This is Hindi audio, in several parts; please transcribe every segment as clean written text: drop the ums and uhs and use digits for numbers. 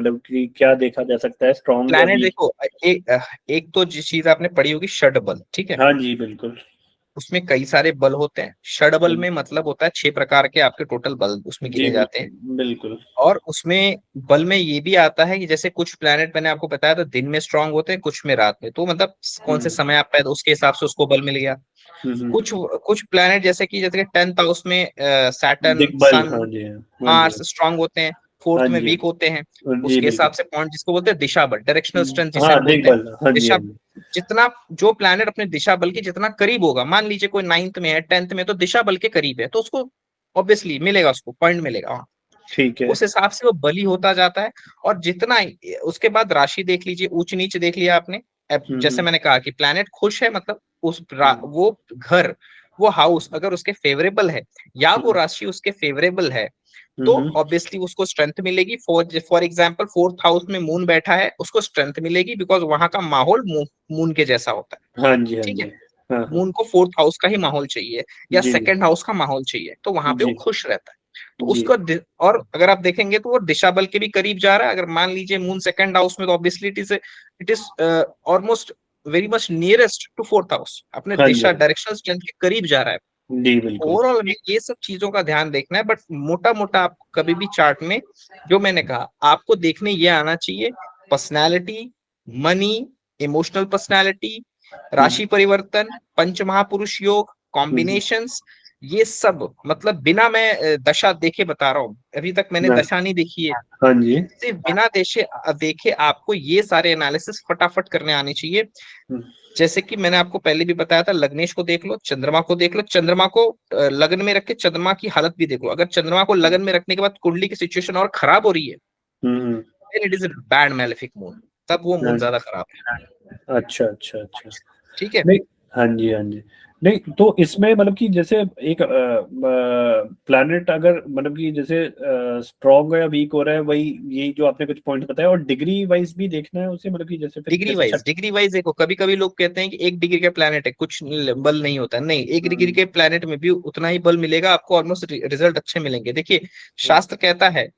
मतलब कि क्या देखा जा सकता है स्ट्रॉन्ग या प्लैनेट वीक? देखो, एक तो जिस चीज आपने पढ़ी होगी षडबल, ठीक है, हाँ जी बिल्कुल। उसमें कई सारे बल होते हैं। षडबल में मतलब होता है 6 प्रकार के आपके टोटल बल उसमें जी गिने जाते हैं। बिल्कुल बिल्कुल। और उसमें बल में ये भी आता है कि जैसे कुछ प्लैनेट मैंने आपको बताया था दिन में स्ट्रांग होते हैं, कुछ में रात में, तो मतलब कौन से समय आप पैदा उसके हिसाब से उसको बल मिल गया। हम्म। कुछ कुछ प्लैनेट जैसे कि 10th हाउस में सैटर्न, दिग्बल, सन, हाँ जी हाँ जी मार्स स्ट्रांग होते हैं, हाँ फोर्थ में जी वीक होते हैं। जी उसके बिल्कुल। हिसाब से पॉइंट जिसको बोलते हैं दिशा बल, डायरेक्शनल स्ट्रेंथ जिसे हाँ हम बोलते हैं। दिग्बल, हाँ जी हाँ दिशा, जी। जितना जो प्लैनेट अपने दिशा बल के जितना करीब होगा, मान लीजिए कोई 9th में है, 10th में, तो दिशा बल के करीब है तो उसको ऑब्वियसली मिलेगा, उसको पॉइंट मिलेगा वहाँ। ठीक है। उस हिसाब से वो बली होता जाता है। और जितना उसके बाद राशि देख लीजिए, ऊंच नीच देख लिया आपने। अब जैसे हम्म। मैंने कहा कि प्लैनेट खुश है, मतलब हम्म वो घर, वो हाउस अगर उसके फेवरेबल है या वो हम्म राशि उसके फेवरेबल है, तो हम्म, ऑब्वियसली उसको स्ट्रेंथ मिलेगी। फॉर एग्जाम्पल 4th हाउस में मून बैठा है, उसको स्ट्रेंथ मिलेगी, बिकॉज वहां का माहौल मून के जैसा होता है। हाँ जी हाँ ठीक है, जी। हाँ हाँ। मून को 4th हाउस का ही माहौल चाहिए या जी 2nd हाउस का माहौल चाहिए, तो वहां पे वो जी खुश रहता है। तो जी। उसका और अगर आप देखेंगे तो वो दिशा बल के भी करीब जा रहा है। अगर मान लीजिए मून 2nd हाउस में, तो obviously it is almost very much nearest to 4th house, अपने हाँ जी दिशा डायरेक्शनल स्ट्रेंथ के करीब जा रहा है। जी बिल्कुल। ओवरऑल हमें ये सब चीजों का ध्यान देखना है, बट मोटा मोटा आप कभी भी चार्ट में, जो मैंने कहा आपको देखने ये आना चाहिए, पर्सनैलिटी, मनी, इमोशनल पर्सनैलिटी, हम्म राशि परिवर्तन, पंच महापुरुष योग, हम्म, कॉम्बिनेशंस, ये सब मतलब बिना मैं दशा देखे बता रहा हूँ, अभी तक मैंने हाँ दशा नहीं देखी है। हाँ जी। सिर्फ बिना देखे आपको ये सारे एनालिसिस फटाफट करने आने चाहिए। हम्म, जैसे कि मैंने आपको पहले भी बताया था, लग्नेश को देख लो, चंद्रमा को देख लो, चंद्रमा को लग्न में रख के चंद्रमा की हालत भी देख लो। अगर चंद्रमा को लगन में रखने के बाद कुंडली की सिचुएशन और खराब हो रही है, hmm, then it is a bad malefic moon, तब वो मून हाँ, ज्यादा खराब है। अच्छा अच्छा अच्छा। ठीक है। नहीं, हाँ जी हाँ जी। नहीं तो इसमें मतलब कि जैसे एक प्लैनेट अगर मतलब कि जैसे स्ट्रॉन्ग या वीक हो रहा है, वही यही जो आपने कुछ पॉइंट बताया, और डिग्री वाइज भी देखना है उसे, मतलब कि जैसे फिर जैसे डिग्री वाइज देखो, कभी कभी लोग कहते हैं कि 1 डिग्री का प्लैनेट है कुछ बल नहीं होता, नहीं, 1 डिग्री के प्लैनेट में भी उतना ही बल मिलेगा आपको, ऑलमोस्ट रिजल्ट अच्छे मिलेंगे। देखिए, हम्म, शास्त्र कहता है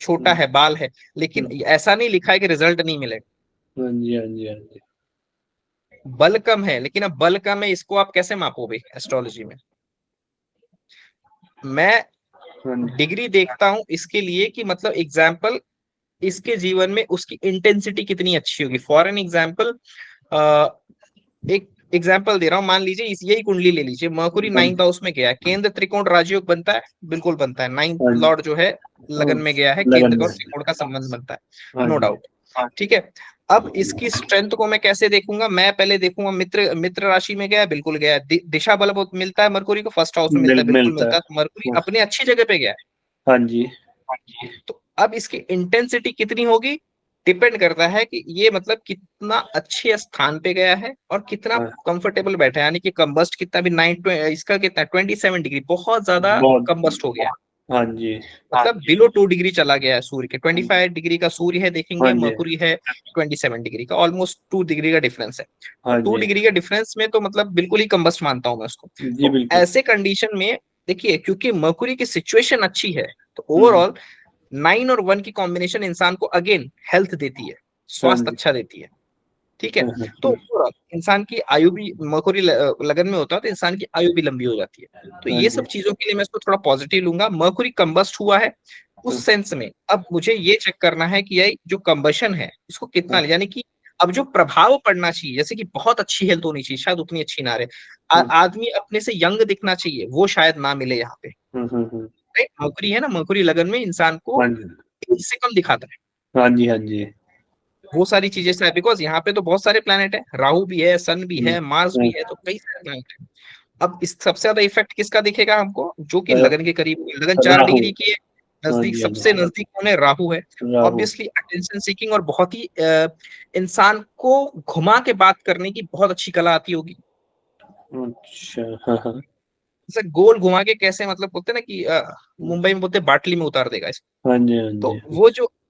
छोटा है, बाल है, लेकिन हम्म, ऐसा नहीं लिखा है कि रिजल्ट नहीं मिलेगा। हाँ जी हाँ जी हाँ जी। बल कम है, लेकिन अब बल कम है, इसको आप कैसे मापोगे एस्ट्रोलॉजी में? मैं हाँ जी डिग्री देखता हूं इसके लिए कि मतलब एग्जाम्पल, इसके जीवन में उसकी इंटेंसिटी कितनी अच्छी होगी। फॉर एन एग्जाम्पल, एक एग्जाम्पल दे रहा हूं, मान लीजिए यही कुंडली ले लीजिए, मरकुरी हाँ 9th हाउस में गया है, केंद्र त्रिकोण राजयोग बनता है, बिल्कुल बनता है। 9th हाँ जी। लॉर्ड जो है लगन में गया है, लगन केंद्र में। और त्रिकोण का संबंध बनता हाँ है, नो जी। डाउट। ठीक है, अब इसकी स्ट्रेंथ को मैं कैसे देखूंगा? मैं पहले देखूंगा मित्र मित्र राशि में गया है, बिल्कुल गया है। दिशा बल बहुत मिलता है मरकुरी को, 1st हाउस में मिलता है, बिल्कुल मिलता मिलता है। है, तो मरकुरी अपनी अच्छी जगह पे गया हाँ जी। है। तो अब इसकी इंटेंसिटी कितनी होगी, डिपेंड करता है कि ये मतलब कितना अच्छे स्थान पे गया है और कितना हाँ कंफर्टेबल बैठा है, यानी कि कंबस्ट कितना भी इसका कितना 27 डिग्री, बहुत ज्यादा बहुत। कंबस्ट हो गया है, हाँ जी मतलब बिलो 2 डिग्री चला गया है सूर्य के। 25 डिग्री का सूर्य है हाँ देखेंगे, जी मरकुरी है 27 डिग्री का, ऑलमोस्ट 2 डिग्री का डिफरेंस है। तो हाँ टू जी डिग्री का डिफरेंस में तो मतलब बिल्कुल ही कंबस्ट मानता हूं मैं उसको। जी तो बिल्कुल। ऐसे कंडीशन में देखिए, क्योंकि मरकुरी की सिचुएशन अच्छी है, तो हम्म, ओवरऑल 9 और 1 की कॉम्बिनेशन इंसान को अगेन हेल्थ देती है, हाँ स्वास्थ्य जी अच्छा देती है। ठीक है, हाँ तो हाँ overall इंसान की आयु भी, मरकुरी लगन में होता है तो इंसान की आयु भी लंबी हो जाती है। तो हाँ ये जी सब चीजों के लिए मैं इसको थोड़ा पॉजिटिव लूंगा। मरकुरी कंबस्ट हुआ है हाँ उस सेंस में, अब मुझे ये चेक करना है कि ये जो कंबशन है इसको कितना, हाँ यानी कि अब जो प्रभाव पड़ना चाहिए, जैसे कि बहुत अच्छी हेल्थ होनी चाहिए, शायद उतनी अच्छी ना रहे। हाँ आदमी अपने से यंग दिखना चाहिए, वो शायद ना मिले यहाँ पे। हाँ राइट, मरकुरी है ना, मरकुरी लगन में इंसान को हाँ जी एज से कम दिखाता है। हाँ जी हाँ जी। वो सारी चीजें से, बिकॉज यहाँ पे तो बहुत सारे प्लैनेट है, राहु भी है, सन भी हम्म, है, मार्स भी हाँ, है, तो कई सारे प्लैनेट है। अब इस सबसे ज्यादा इफेक्ट किसका दिखेगा हमको? जो कि अ, लगन के करीब हो, लगन चार राहु। डिग्री की है, हाँ नजदीक, जी हाँ सबसे जी। नजदीक कौन है? राहु है। राहु। ऑब्वियसली अटेंशन सीकिंग, और बहुत ही इंसान को घुमा के बात करने की बहुत अच्छी कला आती होगी। अच्छा हाँ हाँ जैसे गोल घुमा के कैसे, मतलब बोलते हैं ना कि मुंबई में बोलते हैं बाटली में उतार देगा इसको। हाँ जी हाँ तो जी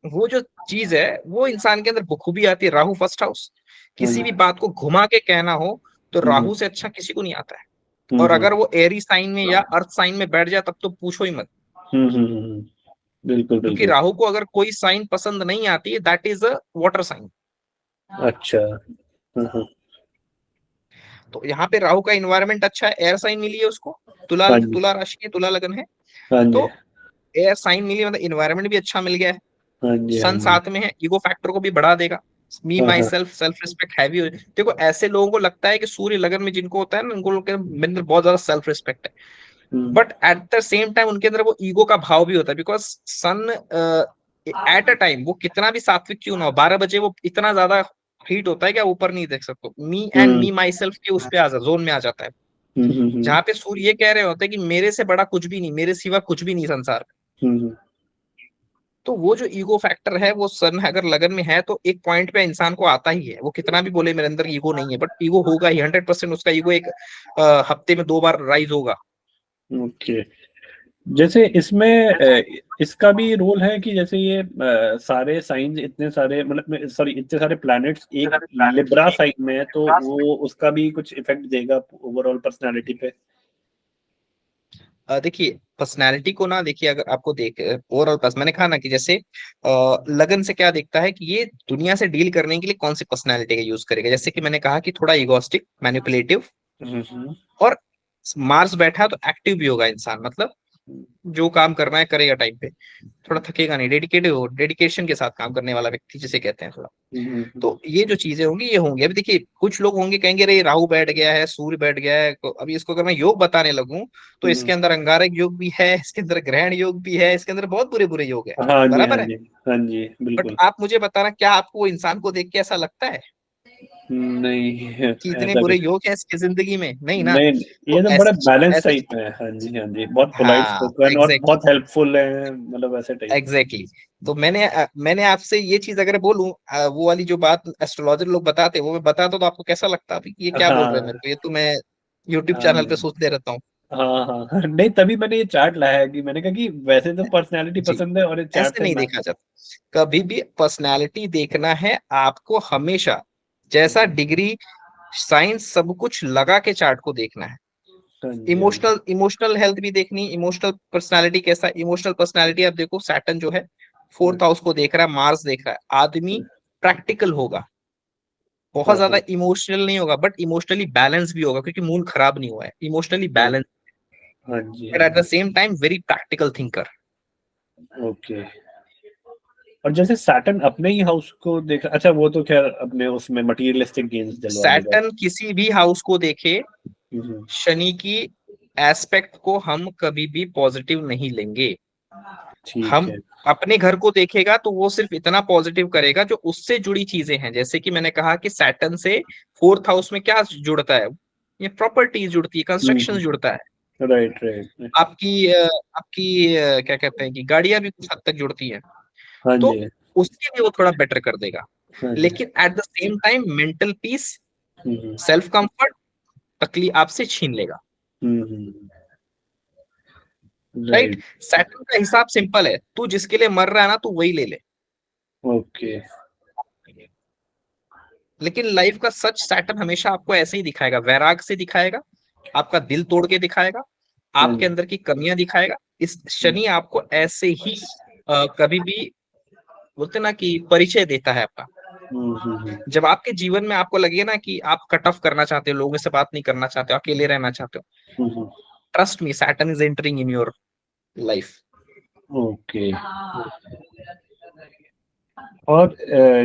वो जो चीज है, वो इंसान के अंदर बखूबी आती है। राहु 1st हाउस, हाँ किसी जी। भी बात को घुमा के कहना हो तो हम्म राहु से अच्छा किसी को नहीं आता है। और हम्म अगर वो एरी साइन में या अर्थ साइन में बैठ जाए, तब तो पूछो ही मत। हम्म हम्म हम्म, बिल्कुल क्योंकि बिल्कुल। राहु को अगर कोई साइन पसंद नहीं आती, that is a water sign. अच्छा। हाँ तो यहाँ पे राहु का इन्वायरमेंट अच्छा है, एयर साइन मिली है उसको, तुला हाँ जी। तुला राशि है, तुला लगन है। हाँ जी। तो एयर साइन मिली मतलब इन्वायरमेंट भी अच्छा मिल गया है। हाँ जी। हाँ सन जी। साथ में है, ईगो फैक्टर को भी बढ़ा देगा। मी हाँ माई हाँ। सेल्फ, सेल्फ रिस्पेक्ट हैवी हो। देखो ऐसे लोगों को लगता है कि सूर्य लगन में जिनको होता है ना, उनको लोग के अंदर बहुत ज्यादा सेल्फ रिस्पेक्ट है। Hmm but at the same time उनके अंदर वो ईगो का भाव भी होता है, because sun at a time वो कितना भी सात्विक क्यों ना हो, 12 बजे वो इतना ज्यादा हीट होता है कि आप ऊपर नहीं देख सकते। Me and hmm me my self के उस पे आ जोन में आ जाता है, हम्म। जहां पे सूर्य ये कह रहे होते हैं कि मेरे से बड़ा कुछ भी नहीं, मेरे सिवा कुछ भी नहीं संसार में। हम्म। तो वो जो ईगो फैक्टर है वो सन अगर लगन में है तो एक पॉइंट पे इंसान को आता ही है। वो कितना भी बोले मेरे अंदर ईगो नहीं है, बट ईगो होगा ही 100%। उसका ईगो एक हफ्ते में 2 बार राइज होगा। ओके। जैसे इसमें इसका भी रोल है कि जैसे ये सारे साइंस इतने सारे मतलब सॉरी इतने सारे प्लैनेट्स एक लिब्रा साइन में है, तो वो उसका भी कुछ इफेक्ट देगा ओवरऑल पर्सनालिटी पे। देखिए पर्सनैलिटी को ना, देखिए अगर आपको देख ओवरऑल पर्स मैंने कहा ना कि जैसे लगन से क्या दिखता है कि ये दुनिया से डील करने के लिए कौन सी पर्सनैलिटी का यूज करेगा। जैसे कि मैंने कहा कि थोड़ा इगोस्टिक, मैनिपुलेटिव, हम्म और मार्स बैठा तो एक्टिव भी होगा इंसान, मतलब जो काम करना है करेगा टाइम पे, थोड़ा थकेगा नहीं, डेडिकेटेड हो, डेडिकेशन के साथ काम करने वाला व्यक्ति जिसे कहते हैं थोड़ा। हम्म तो ये जो चीजें होंगी ये होंगी। अभी देखिए कुछ लोग होंगे कहेंगे अरे राहु बैठ गया है, सूर्य बैठ गया है, तो अभी इसको अगर मैं योग बताने लगूं तो हम्म। इसके अंदर अंगारक योग भी है, इसके अंदर ग्रहण योग भी है, इसके अंदर बहुत बुरे बुरे योग है। हाँ जी। हाँ बराबर है। जी। हाँ जी बट बिल्कुल। आप मुझे बताना, क्या आपको वो इंसान को देख के ऐसा लगता है नहीं कि इतने ऐसा बुरे कुछ योग हैं इसकी जिंदगी में? नहीं ना। नहीं। ये तो तो बड़ा ऐसी बैलेंस ऐसी टाइप में है। हाँ जी। हाँ जी बहुत पोलाइट हाँ स्पोकन और एग्जैक्टली, बहुत हेल्पफुल है, मतलब ऐसे टाइप। एग्जैक्टली। तो मैंने आपसे ये चीज अगर बोलूं, वो वाली जो बात एस्ट्रोलॉजर लोग बताते वो मैं बताता तो आपको कैसा लगता अभी कि ये क्या बोल रहे हैं मेरे हाँ को, ये तो मैं यूट्यूब हाँ चैनल पे सोचते रहता हूँ। हाँ हाँ हाँ। नहीं तभी मैंने ये चार्ट लाया है कि मैंने कहा कि वैसे तो पर्सनैलिटी जी, पसंद है और ये चार्ट ऐसे से नहीं मैच। देखा जाता। कभी भी पर्सनालिटी देखना है आपको हमेशा, जैसा डिग्री साइंस सब कुछ लगा के चार्ट को देखना है। हाँ जी। हाँ जी। इमोशनल हेल्थ भी देखनी, इमोशनल पर्सनालिटी कैसा, इमोशनल पर्सनालिटी आप देखो, सैटर्न जो है फोर्थ हाउस को देख रहा है, मार्स देख रहा है, आदमी प्रैक्टिकल होगा, बहुत हाँ ज्यादा हाँ। इमोशनल नहीं होगा, बट इमोशनली बैलेंस भी होगा क्योंकि मूड खराब नहीं हुआ है, इमोशनली हाँ बैलेंस, हाँ जी। बट हाँ एट द जी। Same time very practical thinker. Okay. और जैसे सैटर्न अपने ही हाउस को देख, अच्छा वो तो खैर अपने उसमें मटेरियलिस्टिक गेन्स दिलवा देगा। सैटर्न किसी भी हाउस को देखे, हम्म, शनि की एस्पेक्ट को हम कभी भी पॉजिटिव नहीं लेंगे। ठीक हम है। अपने घर को देखेगा तो वो सिर्फ इतना पॉजिटिव करेगा जो उससे जुड़ी चीजें हैं। जैसे कि मैंने कहा कि सैटर्न से फोर्थ हाउस में क्या जुड़ता है, ये प्रॉपर्टीज जुड़ती है, कंस्ट्रक्शन जुड़ता है, राइट राइट। आपकी क्या कहते हैं कि गाड़ियां भी कुछ हद तक जुड़ती हैं। हाँ तो जी। उसके लिए वो थोड़ा बेटर कर देगा। हाँ जी। लेकिन eight the same time mental peace, hmm self comfort, तकलीफ आपसे छीन लेगा। राइट। राइट। सैटर्न का हिसाब सिंपल है, तू जिसके लिए मर रहा है ना तू वही ले ले। ओके। लेकिन लाइफ का सच सैटर्न हमेशा आपको ऐसे ही दिखाएगा, वैराग से दिखाएगा, आपका दिल तोड़ के दिखाएगा, हाँ आपके जी। अंदर की कमियां दिखाएगा। इस शनि आपको ऐसे ही कभी भी बोलते ना कि परिचय देता है आपका। हम्म। जब आपके जीवन में आपको लगे ना कि आप कट ऑफ करना चाहते हो, लोगों से बात नहीं करना चाहते हो, अकेले रहना चाहते हो, hmm. Trust me Saturn is entering in your life. Okay. और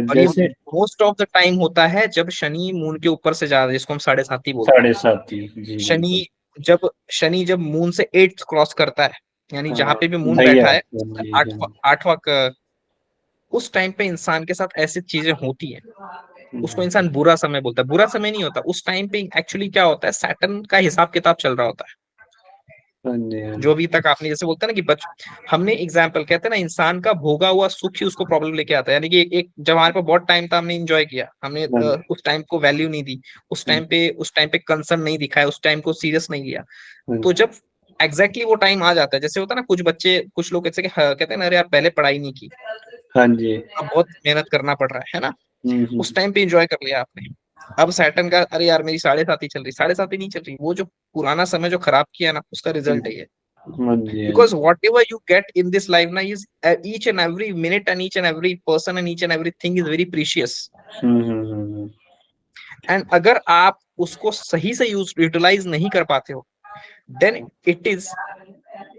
और ये जैसे मोस्ट ऑफ द टाइम होता है जब शनि मून के ऊपर से ज्यादा, जिसको हम 7.5 बोलते हैं। 7.5 जी बिल्कुल। शनि जब शनि जब मून से 8 क्रॉस करता है, यानी जहां हाँ पे भी मून भैया बैठा है, जी आठवां आठवां उस टाइम पे इंसान के साथ ऐसी चीजें होती हैं। उसको हाँ इंसान बुरा समय बोलता है, बुरा समय नहीं होता उस टाइम पे। एक्चुअली क्या होता है, सैटर्न का हिसाब किताब चल रहा होता है। हाँ जी। हाँ जो जी। अभी तक आपने जैसे बोलता है ना कि हमने एग्जाम्पल कहते हैं ना, इंसान का भोगा हुआ सुख ही उसको प्रॉब्लम लेके आता है। यानी कि एक जब हमारे पास बहुत टाइम था हमने इंजॉय किया, हमने हाँ जी। उस टाइम को वैल्यू नहीं दी, उस टाइम पे कंसर्न नहीं दिखाया, उस टाइम को सीरियस नहीं लिया। हाँ तो जी। जब वो टाइम आ जाता है, जैसे होता है ना कुछ बच्चे, कुछ लोग ऐसे कहते हैं ना, अरे यार पहले पढ़ाई नहीं की, हाँ जी। अब बहुत मेहनत करना पड़ रहा है ना। उस हम्म। टाइम पे एंजॉय कर लिया आपने। अब सैटर्न का, अरे यार मेरी 7.5 चल रही, 7.5 नहीं चल रही, वो जो पुराना समय जो खराब किया ना उसका हम्म, रिजल्ट है ये। हाँ जी, हाँ because जी। whatever you get in this life now is each and every minute and each and every person and each and everything is very precious. Hmm. And अगर आप उसको सही से यूटिलाइज नहीं कर पाते हो, then it is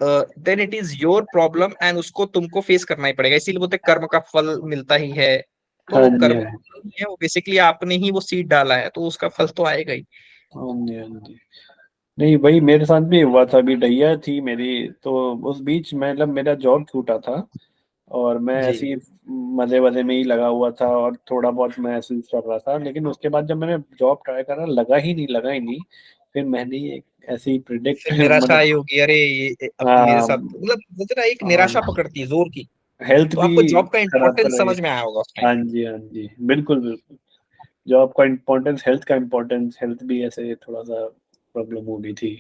then it is your problem and उसको तुमको फेस करना ही पड़ेगा। इसीलिए बोलते हैं, कर्म का फल मिलता ही है। तो हाँ वो जी, कर्म हाँ है, वो बेसिकली आपने ही वो सीड डाला है, तो उसका फल तो आएगा ही। जी, हाँ जी। नहीं, वही मेरे साथ भी हुआ था। अभी डैया थी मेरी, तो उस बीच मतलब मेरा जॉब छूटा था, और मैं जी ऐसे ही मजे मजे में ही लगा हुआ था, और थोड़ा बहुत मैं ऐसे ही कर रहा था। लेकिन उसके बाद जब मैंने जॉब ट्राई करा, लगा ही नहीं। फिर मैंने एक ऐसे ही प्रिडिक्ट फिर निराशा मतलब, आई होगी, अरे ये अब मेरे हाँ, साथ, मतलब जरा एक निराशा पकड़ती है जोर की। हेल्थ तो भी आपको जॉब का खराब कर इंपॉर्टेंस रही है। समझ में आया होगा उस टाइम। हाँ जी, हाँ जी, बिल्कुल बिल्कुल। जॉब का इम्पोर्टेंस, हेल्थ का इम्पोर्टेंस, हेल्थ भी ऐसे थोड़ा सा प्रॉब्लम हो गई थी।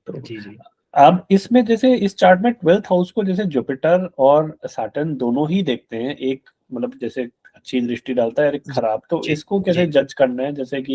तो जी जी अब इसमें जैसे इस चार्ट में 12th हाउस को जैसे जुपिटर और सैटर्न दोनों ही देखते हैं, एक मतलब जैसे अच्छी दृष्टि डालता है और एक जी खराब। तो जी इसको जी। कैसे जज करना है, जैसे कि